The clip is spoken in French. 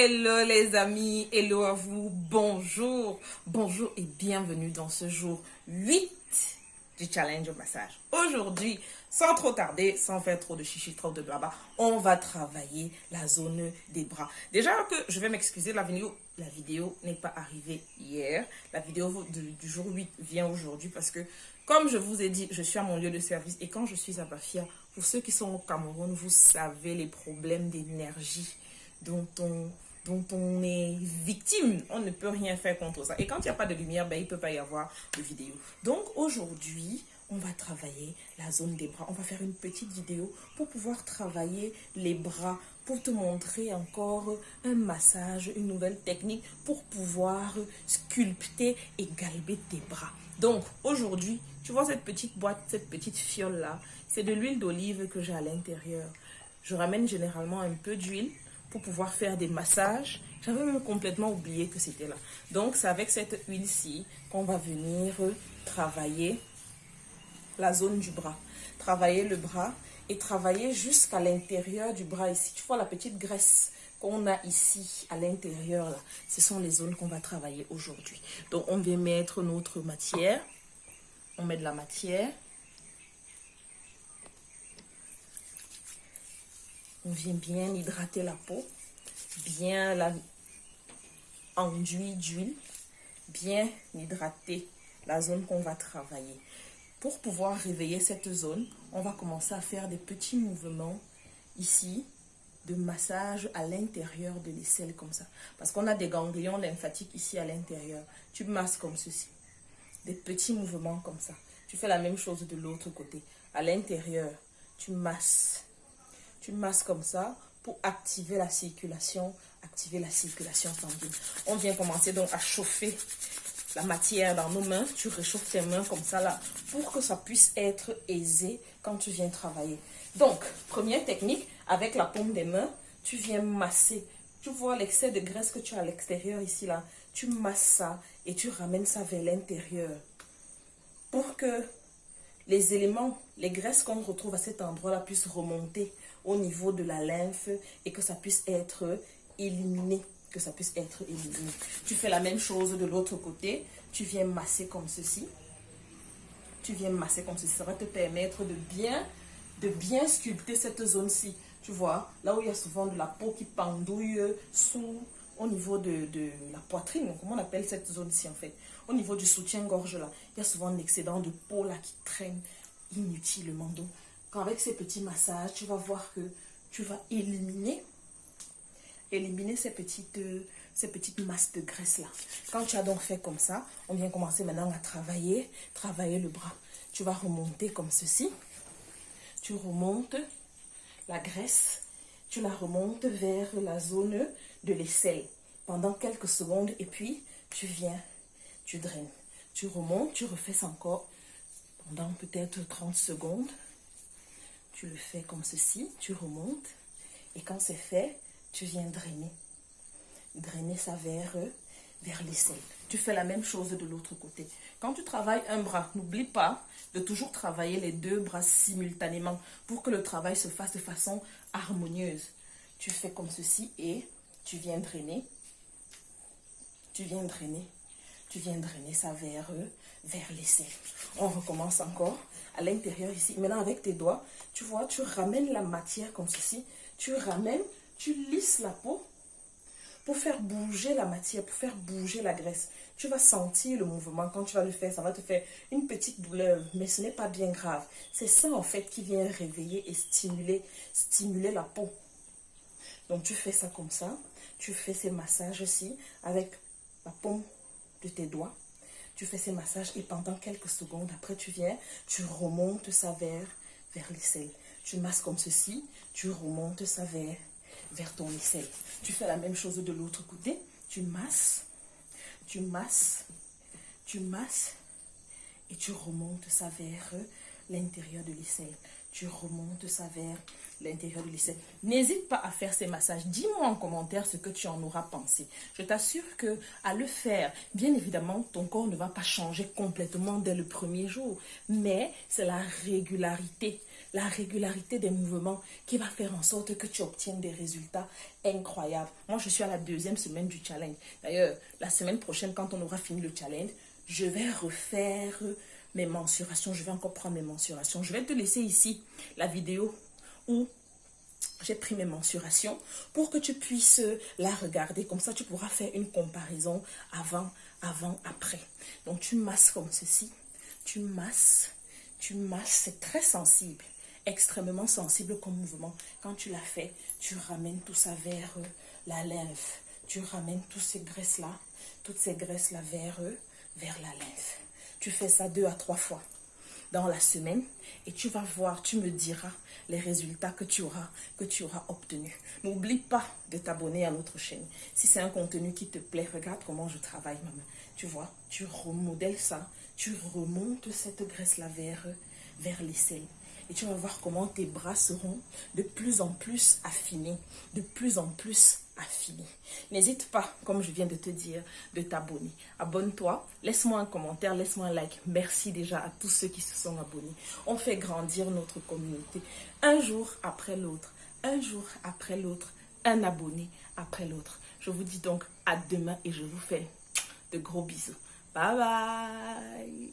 Hello les amis, hello à vous, bonjour, bonjour et bienvenue dans ce jour 8 du challenge au massage. Aujourd'hui, sans trop tarder, sans faire trop de chichi, trop de blabla, on va travailler la zone des bras. Déjà que je vais m'excuser, la vidéo n'est pas arrivée hier. La vidéo du jour 8 vient aujourd'hui parce que, comme je vous ai dit, je suis à mon lieu de service et quand je suis à Bafia, pour ceux qui sont au Cameroun, vous savez les problèmes d'énergie dont on est victime. On ne peut rien faire contre ça. Et quand il n'y a pas de lumière, ben, il ne peut pas y avoir de vidéo. Donc aujourd'hui, on va travailler la zone des bras. On va faire une petite vidéo pour pouvoir travailler les bras, pour te montrer encore un massage, une nouvelle technique pour pouvoir sculpter et galber tes bras. Donc aujourd'hui, tu vois cette petite boîte, cette petite fiole là, c'est de l'huile d'olive que j'ai à l'intérieur. Je ramène généralement un peu d'huile pour pouvoir faire des massages. J'avais même complètement oublié que c'était là. Donc, c'est avec cette huile-ci qu'on va venir travailler la zone du bras. Travailler le bras et travailler jusqu'à l'intérieur du bras ici. Tu vois la petite graisse qu'on a ici à l'intérieur là. Ce sont les zones qu'on va travailler aujourd'hui. Donc, on vient mettre notre matière. On met de la matière. On vient bien hydrater la peau, bien la enduire d'huile, bien hydrater la zone qu'on va travailler. Pour pouvoir réveiller cette zone, on va commencer à faire des petits mouvements ici de massage à l'intérieur de l'aisselle comme ça. Parce qu'on a des ganglions lymphatiques ici à l'intérieur. Tu masses comme ceci. Des petits mouvements comme ça. Tu fais la même chose de l'autre côté. À l'intérieur, tu masses. Tu masses comme ça pour activer la circulation sanguine. On vient commencer donc à chauffer la matière dans nos mains. Tu réchauffes tes mains comme ça là pour que ça puisse être aisé quand tu viens travailler. Donc, première technique, avec la paume des mains, tu viens masser. Tu vois l'excès de graisse que tu as à l'extérieur ici là. Tu masses ça et tu ramènes ça vers l'intérieur pour que les éléments, les graisses qu'on retrouve à cet endroit-là puissent remonter au niveau de la lymphe et que ça puisse être éliminé. Tu fais la même chose de l'autre côté. Tu viens masser comme ceci. Ça va te permettre de bien sculpter cette zone-ci. Tu vois, là où il y a souvent de la peau qui pendouille au niveau de la poitrine. Comment on appelle cette zone-ci en fait? Au niveau du soutien-gorge là, il y a souvent un excédent de peau là qui traîne inutilement. Donc, avec ces petits massages, tu vas voir que tu vas éliminer ces petites masses de graisse là. Quand tu as donc fait comme ça, on vient commencer maintenant à travailler le bras. Tu vas remonter comme ceci. Tu remontes la graisse, tu la remontes vers la zone de l'aisselle pendant quelques secondes et puis tu viens, tu draines. Tu remontes, tu refais ça encore pendant peut-être 30 secondes. Tu le fais comme ceci, tu remontes et quand c'est fait, tu viens drainer. Drainer ça vers l'aisselle. Tu fais la même chose de l'autre côté. Quand tu travailles un bras, n'oublie pas de toujours travailler les deux bras simultanément pour que le travail se fasse de façon harmonieuse. Tu fais comme ceci et tu viens drainer. Tu viens drainer ça vers l'aisselle. On recommence encore à l'intérieur ici. Maintenant, avec tes doigts, tu vois, tu ramènes la matière comme ceci. Tu lisses la peau pour faire bouger la matière, pour faire bouger la graisse. Tu vas sentir le mouvement. Quand tu vas le faire, ça va te faire une petite douleur, mais ce n'est pas bien grave. C'est ça, en fait, qui vient réveiller et stimuler la peau. Donc, tu fais ça comme ça. Tu fais ces massages-ci avec la paume de tes doigts. Tu fais ces massages et pendant quelques secondes, après, tu remontes ça vers l'aisselle. Tu masses comme ceci, tu remontes ça vers ton aisselle. Tu fais la même chose de l'autre côté. Tu masses et tu remontes ça vers l'intérieur de l'aisselle. Tu remontes ça vers l'intérieur de l'aisselle. N'hésite pas à faire ces massages. Dis-moi en commentaire ce que tu en auras pensé. Je t'assure que à le faire, bien évidemment, ton corps ne va pas changer complètement dès le premier jour. Mais c'est la régularité. la régularité des mouvements qui va faire en sorte que tu obtiennes des résultats incroyables. Moi, je suis à la 2e semaine du challenge. D'ailleurs, la semaine prochaine, quand on aura fini le challenge, je vais refaire mes mensurations. Je vais encore prendre mes mensurations. Je vais te laisser ici la vidéo où j'ai pris mes mensurations pour que tu puisses la regarder. Comme ça, tu pourras faire une comparaison avant, après. Donc, tu masses comme ceci. Tu masses. C'est très sensible. Extrêmement sensible comme mouvement. Quand tu l'as fait, tu ramènes tout ça vers la lymphe. Tu ramènes toutes ces graisses-là vers la lymphe. Tu fais ça 2 à 3 fois dans la semaine et tu vas voir, tu me diras les résultats que tu auras obtenus. N'oublie pas de t'abonner à notre chaîne. Si c'est un contenu qui te plaît, regarde comment je travaille, maman. Tu vois, tu remodèles ça, tu remontes cette graisse-là vers l'aisselle. Et tu vas voir comment tes bras seront de plus en plus affinés, de plus en plus affinés. N'hésite pas, comme je viens de te dire, de t'abonner. Abonne-toi, laisse-moi un commentaire, laisse-moi un like. Merci déjà à tous ceux qui se sont abonnés. On fait grandir notre communauté un jour après l'autre, un jour après l'autre, un abonné après l'autre. Je vous dis donc à demain et je vous fais de gros bisous. Bye bye.